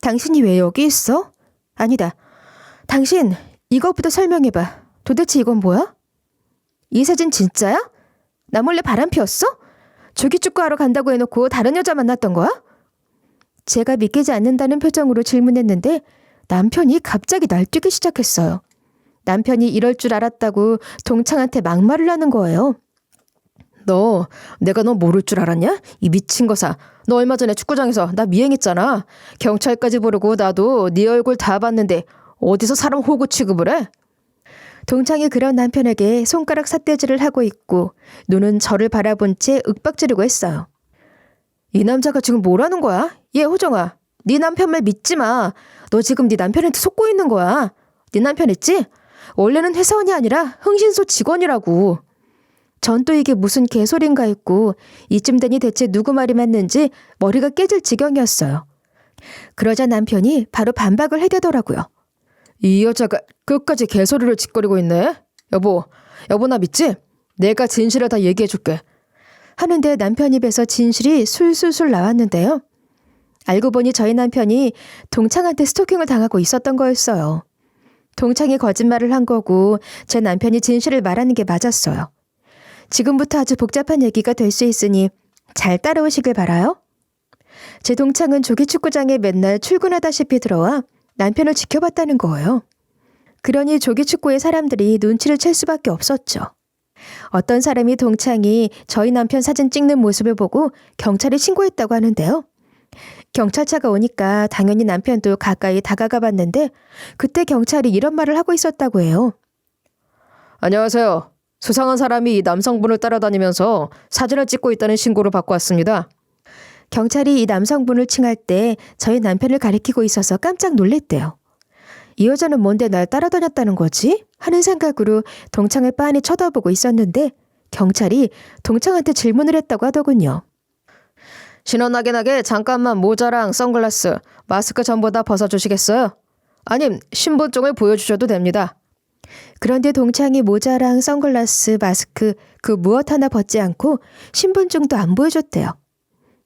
[SPEAKER 2] 당신이 왜 여기 있어? 아니다. 당신 이것부터 설명해봐. 도대체 이건 뭐야? 이 사진 진짜야? 나 몰래 바람 피웠어? 조기 축구하러 간다고 해놓고 다른 여자 만났던 거야? 제가 믿기지 않는다는 표정으로 질문했는데 남편이 갑자기 날뛰기 시작했어요. 남편이 이럴 줄 알았다고 동창한테 막말을 하는 거예요. 내가 너 모를 줄 알았냐? 이 미친 거사. 너 얼마 전에 축구장에서 나 미행했잖아. 경찰까지 부르고 나도 네 얼굴 다 봤는데 어디서 사람 호구 취급을 해? 동창이 그런 남편에게 손가락 삿대질을 하고 있고 눈은 저를 바라본 채 윽박지르고 했어요. 이 남자가 지금 뭐라는 거야? 얘 호정아, 네 남편 말 믿지 마. 너 지금 네 남편한테 속고 있는 거야. 네 남편 있지? 원래는 회사원이 아니라 흥신소 직원이라고. 전 또 이게 무슨 개소린가 했고 이쯤 되니 대체 누구 말이 맞는지 머리가 깨질 지경이었어요. 그러자 남편이 바로 반박을 해대더라고요. 이 여자가 끝까지 개소리를 짓거리고 있네. 여보 나 믿지? 내가 진실을 다 얘기해줄게. 하는데 남편 입에서 진실이 술술술 나왔는데요. 알고 보니 저희 남편이 동창한테 스토킹을 당하고 있었던 거였어요. 동창이 거짓말을 한 거고 제 남편이 진실을 말하는 게 맞았어요. 지금부터 아주 복잡한 얘기가 될 수 있으니 잘 따라오시길 바라요. 제 동창은 조기축구장에 맨날 출근하다시피 들어와 남편을 지켜봤다는 거예요. 그러니 조기축구의 사람들이 눈치를 챌 수밖에 없었죠. 어떤 사람이 동창이 저희 남편 사진 찍는 모습을 보고 경찰에 신고했다고 하는데요. 경찰차가 오니까 당연히 남편도 가까이 다가가 봤는데 그때 경찰이 이런 말을 하고 있었다고 해요. 안녕하세요. 수상한 사람이 이 남성분을 따라다니면서 사진을 찍고 있다는 신고를 받고 왔습니다. 경찰이 이 남성분을 칭할 때 저희 남편을 가리키고 있어서 깜짝 놀랬대요. 이 여자는 뭔데 날 따라다녔다는 거지? 하는 생각으로 동창을 빤히 쳐다보고 있었는데 경찰이 동창한테 질문을 했다고 하더군요. 신원 확인하게 잠깐만 모자랑 선글라스, 마스크 전부 다 벗어주시겠어요? 아님 신분증을 보여주셔도 됩니다. 그런데 동창이 모자랑 선글라스, 마스크 그 무엇 하나 벗지 않고 신분증도 안 보여줬대요.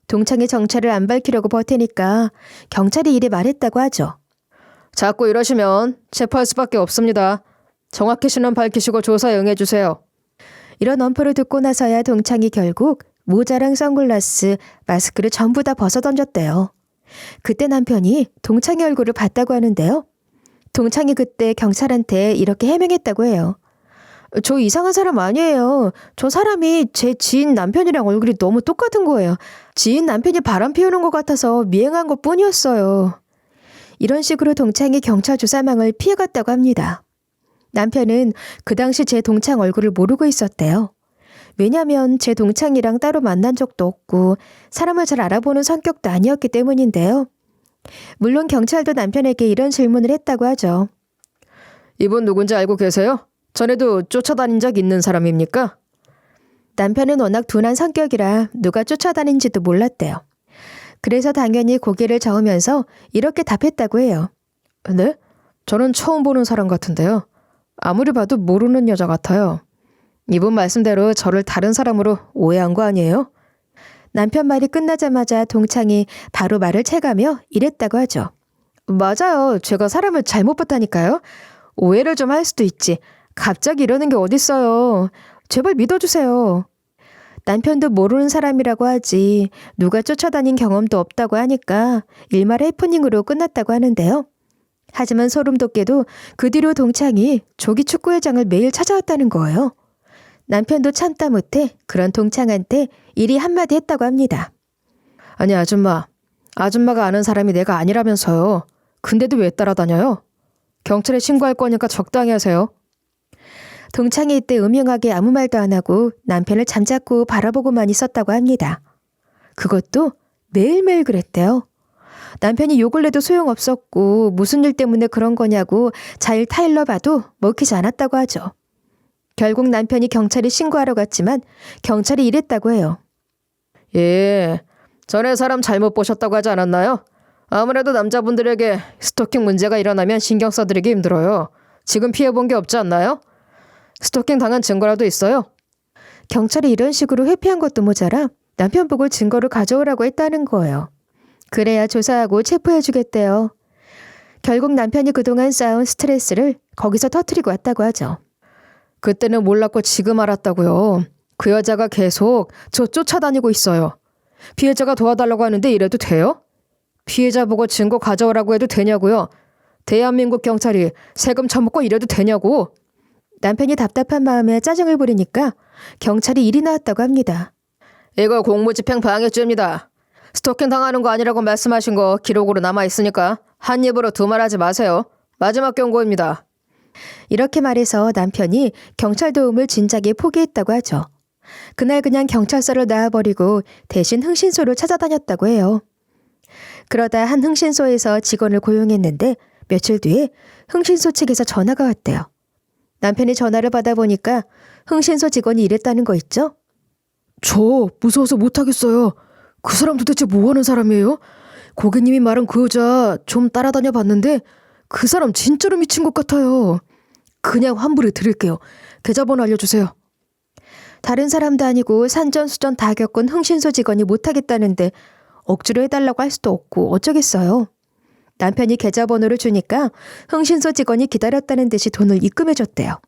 [SPEAKER 2] 동창이 정체를 안 밝히려고 버티니까 경찰이 이래 말했다고 하죠. 자꾸 이러시면 체포할 수밖에 없습니다. 정확히 신원 밝히시고 조사에 응해주세요. 이런 엄포를 듣고 나서야 동창이 결국 모자랑 선글라스, 마스크를 전부 다 벗어던졌대요. 그때 남편이 동창의 얼굴을 봤다고 하는데요. 동창이 그때 경찰한테 이렇게 해명했다고 해요. 저 이상한 사람 아니에요. 저 사람이 제 지인 남편이랑 얼굴이 너무 똑같은 거예요. 지인 남편이 바람 피우는 것 같아서 미행한 것 뿐이었어요. 이런 식으로 동창이 경찰 조사망을 피해갔다고 합니다. 남편은 그 당시 제 동창 얼굴을 모르고 있었대요. 왜냐면 제 동창이랑 따로 만난 적도 없고 사람을 잘 알아보는 성격도 아니었기 때문인데요. 물론 경찰도 남편에게 이런 질문을 했다고 하죠. 이분 누군지 알고 계세요? 전에도 쫓아다닌 적 있는 사람입니까? 남편은 워낙 둔한 성격이라 누가 쫓아다닌지도 몰랐대요. 그래서 당연히 고개를 저으면서 이렇게 답했다고 해요. 네? 저는 처음 보는 사람 같은데요. 아무리 봐도 모르는 여자 같아요. 이분 말씀대로 저를 다른 사람으로 오해한 거 아니에요? 남편 말이 끝나자마자 동창이 바로 말을 채가며 이랬다고 하죠. 맞아요. 제가 사람을 잘못 봤다니까요. 오해를 좀 할 수도 있지. 갑자기 이러는 게 어딨어요. 제발 믿어주세요. 남편도 모르는 사람이라고 하지 누가 쫓아다닌 경험도 없다고 하니까 일말의 해프닝으로 끝났다고 하는데요. 하지만 소름 돋게도 그 뒤로 동창이 조기 축구회장을 매일 찾아왔다는 거예요. 남편도 참다 못해 그런 동창한테 이리 한마디 했다고 합니다. 아니 아줌마가 아는 사람이 내가 아니라면서요. 근데도 왜 따라다녀요? 경찰에 신고할 거니까 적당히 하세요. 동창이 이때 음흉하게 아무 말도 안 하고 남편을 잠자코 바라보고만 있었다고 합니다. 그것도 매일매일 그랬대요. 남편이 욕을 내도 소용없었고 무슨 일 때문에 그런 거냐고 잘 타일러 봐도 먹히지 않았다고 하죠. 결국 남편이 경찰에 신고하러 갔지만 경찰이 이랬다고 해요. 예, 전에 사람 잘못 보셨다고 하지 않았나요? 아무래도 남자분들에게 스토킹 문제가 일어나면 신경 써드리기 힘들어요. 지금 피해본 게 없지 않나요? 스토킹 당한 증거라도 있어요? 경찰이 이런 식으로 회피한 것도 모자라 남편 보고 증거를 가져오라고 했다는 거예요. 그래야 조사하고 체포해주겠대요. 결국 남편이 그동안 쌓아온 스트레스를 거기서 터뜨리고 왔다고 하죠. 그때는 몰랐고 지금 알았다고요. 그 여자가 계속 저 쫓아다니고 있어요. 피해자가 도와달라고 하는데 이래도 돼요? 피해자 보고 증거 가져오라고 해도 되냐고요? 대한민국 경찰이 세금 처먹고 이래도 되냐고?
[SPEAKER 1] 남편이 답답한 마음에 짜증을 부리니까 경찰이 일이 나왔다고 합니다.
[SPEAKER 2] 이거 공무집행 방해죄입니다. 스토킹 당하는 거 아니라고 말씀하신 거 기록으로 남아있으니까 한 입으로 두말하지 마세요. 마지막 경고입니다.
[SPEAKER 1] 이렇게 말해서 남편이 경찰 도움을 진작에 포기했다고 하죠. 그날 그냥 경찰서를 나와버리고 대신 흥신소를 찾아다녔다고 해요. 그러다 한 흥신소에서 직원을 고용했는데 며칠 뒤에 흥신소 측에서 전화가 왔대요. 남편이 전화를 받아보니까 흥신소 직원이 이랬다는 거 있죠?
[SPEAKER 2] 저 무서워서 못하겠어요. 그 사람 도대체 뭐하는 사람이에요? 고객님이 말한 그 여자 좀 따라다녀 봤는데 그 사람 진짜로 미친 것 같아요. 그냥 환불해 드릴게요. 계좌번호 알려주세요.
[SPEAKER 1] 다른 사람도 아니고 산전수전 다 겪은 흥신소 직원이 못하겠다는데 억지로 해달라고 할 수도 없고 어쩌겠어요. 남편이 계좌번호를 주니까 흥신소 직원이 기다렸다는 듯이 돈을 입금해줬대요.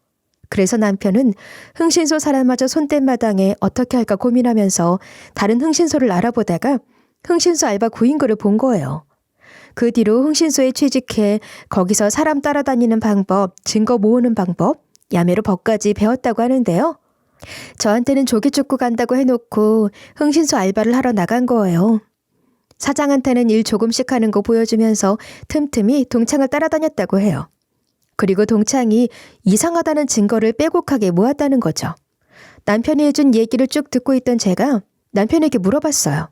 [SPEAKER 1] 그래서 남편은 흥신소 사람마저 손댄 마당에 어떻게 할까 고민하면서 다른 흥신소를 알아보다가 흥신소 알바 구인글을 본 거예요. 그 뒤로 흥신소에 취직해 거기서 사람 따라다니는 방법, 증거 모으는 방법, 야매로 법까지 배웠다고 하는데요. 저한테는 조기축구 간다고 해놓고 흥신소 알바를 하러 나간 거예요. 사장한테는 일 조금씩 하는 거 보여주면서 틈틈이 동창을 따라다녔다고 해요. 그리고 동창이 이상하다는 증거를 빼곡하게 모았다는 거죠. 남편이 해준 얘기를 쭉 듣고 있던 제가 남편에게 물어봤어요.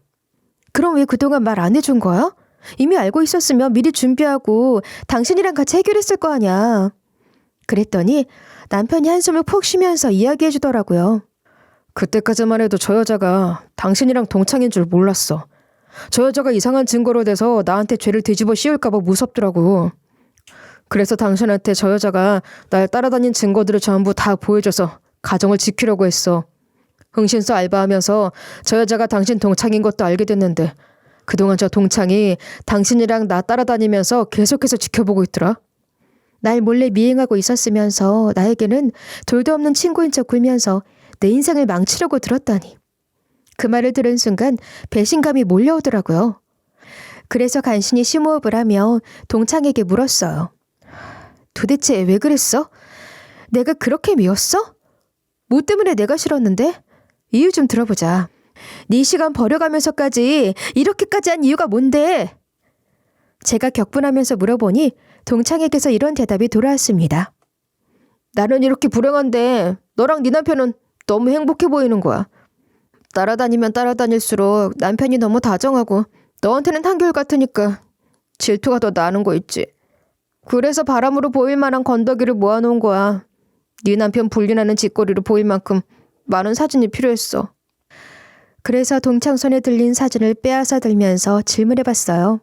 [SPEAKER 1] 그럼 왜 그동안 말 안 해준 거야? 이미 알고 있었으면 미리 준비하고 당신이랑 같이 해결했을 거 아니야. 그랬더니 남편이 한숨을 푹 쉬면서 이야기해 주더라고요.
[SPEAKER 2] 그때까지만 해도 저 여자가 당신이랑 동창인 줄 몰랐어. 저 여자가 이상한 증거로 돼서 나한테 죄를 뒤집어 씌울까 봐 무섭더라고. 그래서 당신한테 저 여자가 날 따라다닌 증거들을 전부 다 보여줘서 가정을 지키려고 했어. 흥신소 알바하면서 저 여자가 당신 동창인 것도 알게 됐는데 그동안 저 동창이 당신이랑 나 따라다니면서 계속해서 지켜보고 있더라.
[SPEAKER 1] 날 몰래 미행하고 있었으면서 나에게는 돌도 없는 친구인 척 굴면서 내 인생을 망치려고 들었다니. 그 말을 들은 순간 배신감이 몰려오더라고요. 그래서 간신히 심호흡을 하며 동창에게 물었어요. 도대체 왜 그랬어? 내가 그렇게 미웠어? 뭐 때문에 내가 싫었는데? 이유 좀 들어보자. 네 시간 버려가면서까지 이렇게까지 한 이유가 뭔데? 제가 격분하면서 물어보니 동창에게서 이런 대답이 돌아왔습니다.
[SPEAKER 2] 나는 이렇게 불행한데 너랑 네 남편은 너무 행복해 보이는 거야. 따라다니면 따라다닐수록 남편이 너무 다정하고 너한테는 한결같으니까 질투가 더 나는 거 있지. 그래서 바람으로 보일 만한 건더기를 모아놓은 거야. 네 남편 불륜하는 짓거리로 보일 만큼 많은 사진이 필요했어.
[SPEAKER 1] 그래서 동창 손에 들린 사진을 빼앗아 들면서 질문해봤어요.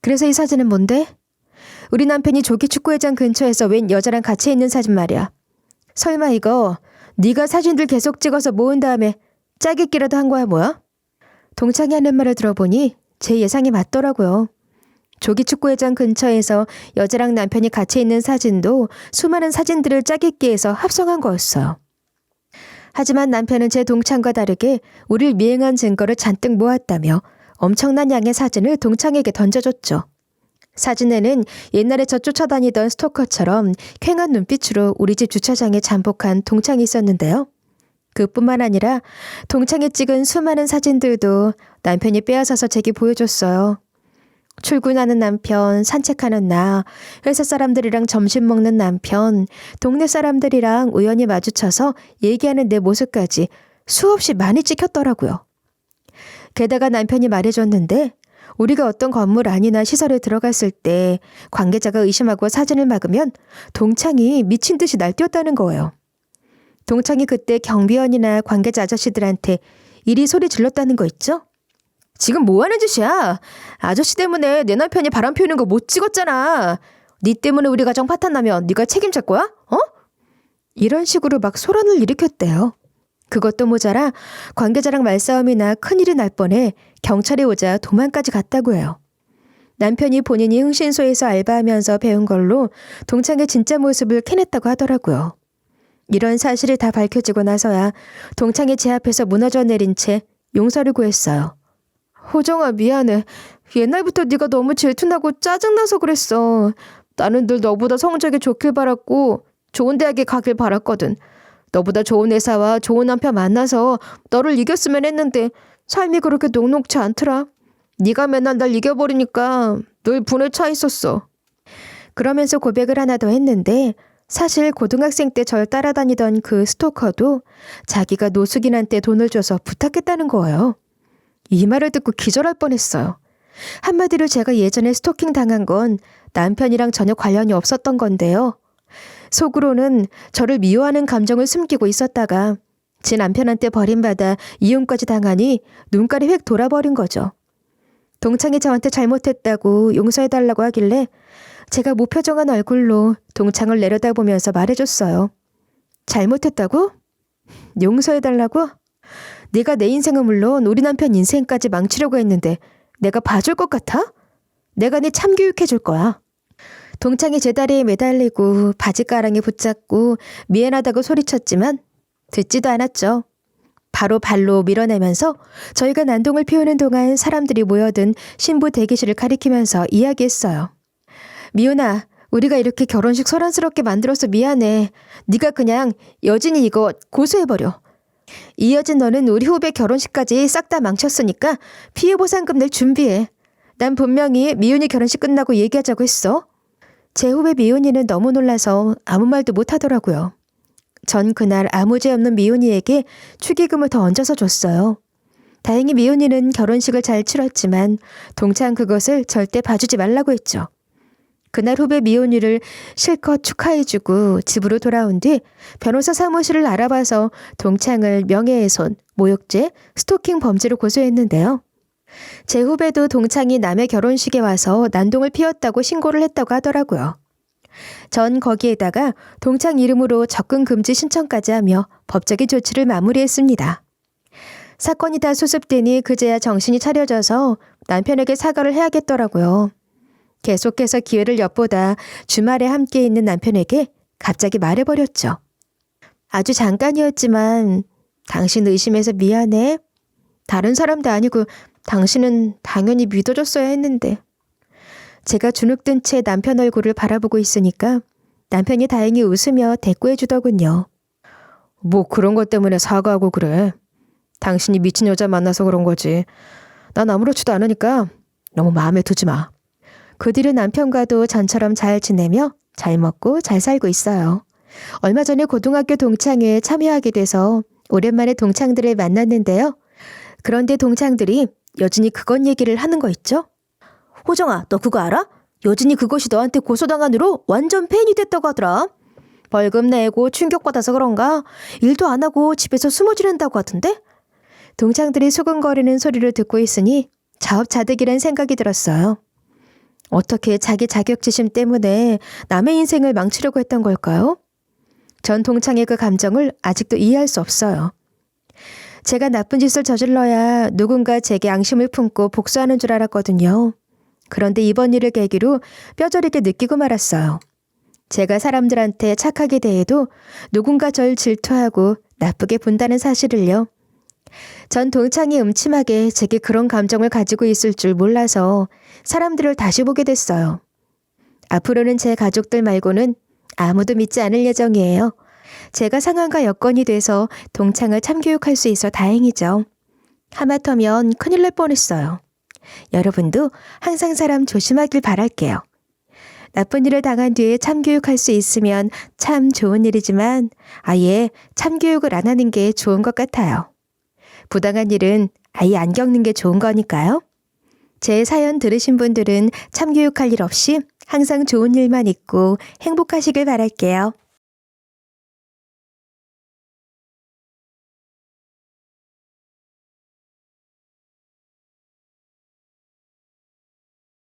[SPEAKER 1] 그래서 이 사진은 뭔데? 우리 남편이 조기축구회장 근처에서 웬 여자랑 같이 있는 사진 말이야. 설마 이거 네가 사진들 계속 찍어서 모은 다음에 짜깁기라도 한 거야 뭐야? 동창이 하는 말을 들어보니 제 예상이 맞더라고요. 조기축구회장 근처에서 여자랑 남편이 같이 있는 사진도 수많은 사진들을 짜깁기해서 합성한 거였어요. 하지만 남편은 제 동창과 다르게 우릴 미행한 증거를 잔뜩 모았다며 엄청난 양의 사진을 동창에게 던져줬죠. 사진에는 옛날에 저 쫓아다니던 스토커처럼 쾌한 눈빛으로 우리 집 주차장에 잠복한 동창이 있었는데요. 그뿐만 아니라 동창이 찍은 수많은 사진들도 남편이 빼앗아서 제게 보여줬어요. 출근하는 남편, 산책하는 나, 회사 사람들이랑 점심 먹는 남편, 동네 사람들이랑 우연히 마주쳐서 얘기하는 내 모습까지 수없이 많이 찍혔더라고요. 게다가 남편이 말해줬는데 우리가 어떤 건물 안이나 시설에 들어갔을 때 관계자가 의심하고 사진을 막으면 동창이 미친 듯이 날뛰었다는 거예요. 동창이 그때 경비원이나 관계자 아저씨들한테 이리 소리 질렀다는 거 있죠? 지금 뭐 하는 짓이야? 아저씨 때문에 내 남편이 바람 피우는 거 못 찍었잖아. 네 때문에 우리 가정 파탄 나면 네가 책임질 거야? 어? 이런 식으로 막 소란을 일으켰대요. 그것도 모자라 관계자랑 말싸움이나 큰일이 날 뻔해 경찰이 오자 도망까지 갔다고 해요. 남편이 본인이 흥신소에서 알바하면서 배운 걸로 동창의 진짜 모습을 캐냈다고 하더라고요.
[SPEAKER 2] 이런 사실이 다 밝혀지고 나서야 동창이 제 앞에서 무너져 내린 채 용서를 구했어요. 호정아, 미안해. 옛날부터 네가 너무 질투나고 짜증나서 그랬어. 나는 늘 너보다 성적이 좋길 바랐고 좋은 대학에 가길 바랐거든. 너보다 좋은 회사와 좋은 남편 만나서 너를 이겼으면 했는데 삶이 그렇게 녹록지 않더라. 네가 맨날 날 이겨버리니까 늘 분에 차 있었어. 그러면서 고백을 하나 더 했는데 사실 고등학생 때 절 따라다니던 그 스토커도 자기가 노숙인한테 돈을 줘서 부탁했다는 거예요. 이 말을 듣고 기절할 뻔했어요. 한마디로 제가 예전에 스토킹 당한 건 남편이랑 전혀 관련이 없었던 건데요. 속으로는 저를 미워하는 감정을 숨기고 있었다가 제 남편한테 버림받아 이혼까지 당하니 눈깔이 획 돌아버린 거죠. 동창이 저한테 잘못했다고 용서해달라고 하길래 제가 무표정한 얼굴로 동창을 내려다보면서 말해줬어요. 잘못했다고? 용서해달라고? 네가 내 인생은 물론 우리 남편 인생까지 망치려고 했는데 내가 봐줄 것 같아? 내가 네 참교육해줄 거야. 동창이 제 다리에 매달리고 바지가랑이 붙잡고 미안하다고 소리쳤지만 듣지도 않았죠. 바로 발로 밀어내면서 저희가 난동을 피우는 동안 사람들이 모여든 신부 대기실을 가리키면서 이야기했어요. 미연아, 우리가 이렇게 결혼식 소란스럽게 만들어서 미안해. 네가 그냥 여진이 이거 고소해버려. 이여진 너는 우리 후배 결혼식까지 싹 다 망쳤으니까 피해보상금 낼 준비해. 난 분명히 미윤이 결혼식 끝나고 얘기하자고 했어. 제 후배 미윤이는 너무 놀라서 아무 말도 못하더라고요. 전 그날 아무 죄 없는 미윤이에게 축의금을 더 얹어서 줬어요. 다행히 미윤이는 결혼식을 잘 치렀지만 동창 그것을 절대 봐주지 말라고 했죠. 그날 후배 미혼이를 실컷 축하해주고 집으로 돌아온 뒤 변호사 사무실을 알아봐서 동창을 명예훼손, 모욕죄, 스토킹 범죄로 고소했는데요. 제 후배도 동창이 남의 결혼식에 와서 난동을 피웠다고 신고를 했다고 하더라고요. 전 거기에다가 동창 이름으로 접근 금지 신청까지 하며 법적인 조치를 마무리했습니다. 사건이 다 수습되니 그제야 정신이 차려져서 남편에게 사과를 해야겠더라고요. 계속해서 기회를 엿보다 주말에 함께 있는 남편에게 갑자기 말해버렸죠. 아주 잠깐이었지만 당신 의심해서 미안해. 다른 사람도 아니고 당신은 당연히 믿어줬어야 했는데. 제가 주눅든 채 남편 얼굴을 바라보고 있으니까 남편이 다행히 웃으며 대꾸해주더군요. 뭐 그런 것 때문에 사과하고 그래. 당신이 미친 여자 만나서 그런 거지. 난 아무렇지도 않으니까 너무 마음에 두지 마. 그 뒤로 남편과도 전처럼 잘 지내며 잘 먹고 잘 살고 있어요. 얼마 전에 고등학교 동창회에 참여하게 돼서 오랜만에 동창들을 만났는데요. 그런데 동창들이 여진이 그건 얘기를 하는 거 있죠? 호정아, 너 그거 알아? 여진이 그것이 너한테 고소당한 후로 완전 팬이 됐다고 하더라. 벌금 내고 충격받아서 그런가 일도 안 하고 집에서 숨어 지낸다고 하던데? 동창들이 수근거리는 소리를 듣고 있으니 자업자득이란 생각이 들었어요. 어떻게 자기 자격지심 때문에 남의 인생을 망치려고 했던 걸까요? 전 동창의 그 감정을 아직도 이해할 수 없어요. 제가 나쁜 짓을 저질러야 누군가 제게 앙심을 품고 복수하는 줄 알았거든요. 그런데 이번 일을 계기로 뼈저리게 느끼고 말았어요. 제가 사람들한테 착하게 대해도 누군가 절 질투하고 나쁘게 본다는 사실을요. 전 동창이 음침하게 제게 그런 감정을 가지고 있을 줄 몰라서 사람들을 다시 보게 됐어요. 앞으로는 제 가족들 말고는 아무도 믿지 않을 예정이에요. 제가 상황과 여건이 돼서 동창을 참교육할 수 있어 다행이죠. 하마터면 큰일 날 뻔했어요. 여러분도 항상 사람 조심하길 바랄게요. 나쁜 일을 당한 뒤에 참교육할 수 있으면 참 좋은 일이지만 아예 참교육을 안 하는 게 좋은 것 같아요. 부당한 일은 아예 안 겪는 게 좋은 거니까요. 제 사연 들으신 분들은 참교육할 일 없이 항상 좋은 일만 있고 행복하시길 바랄게요.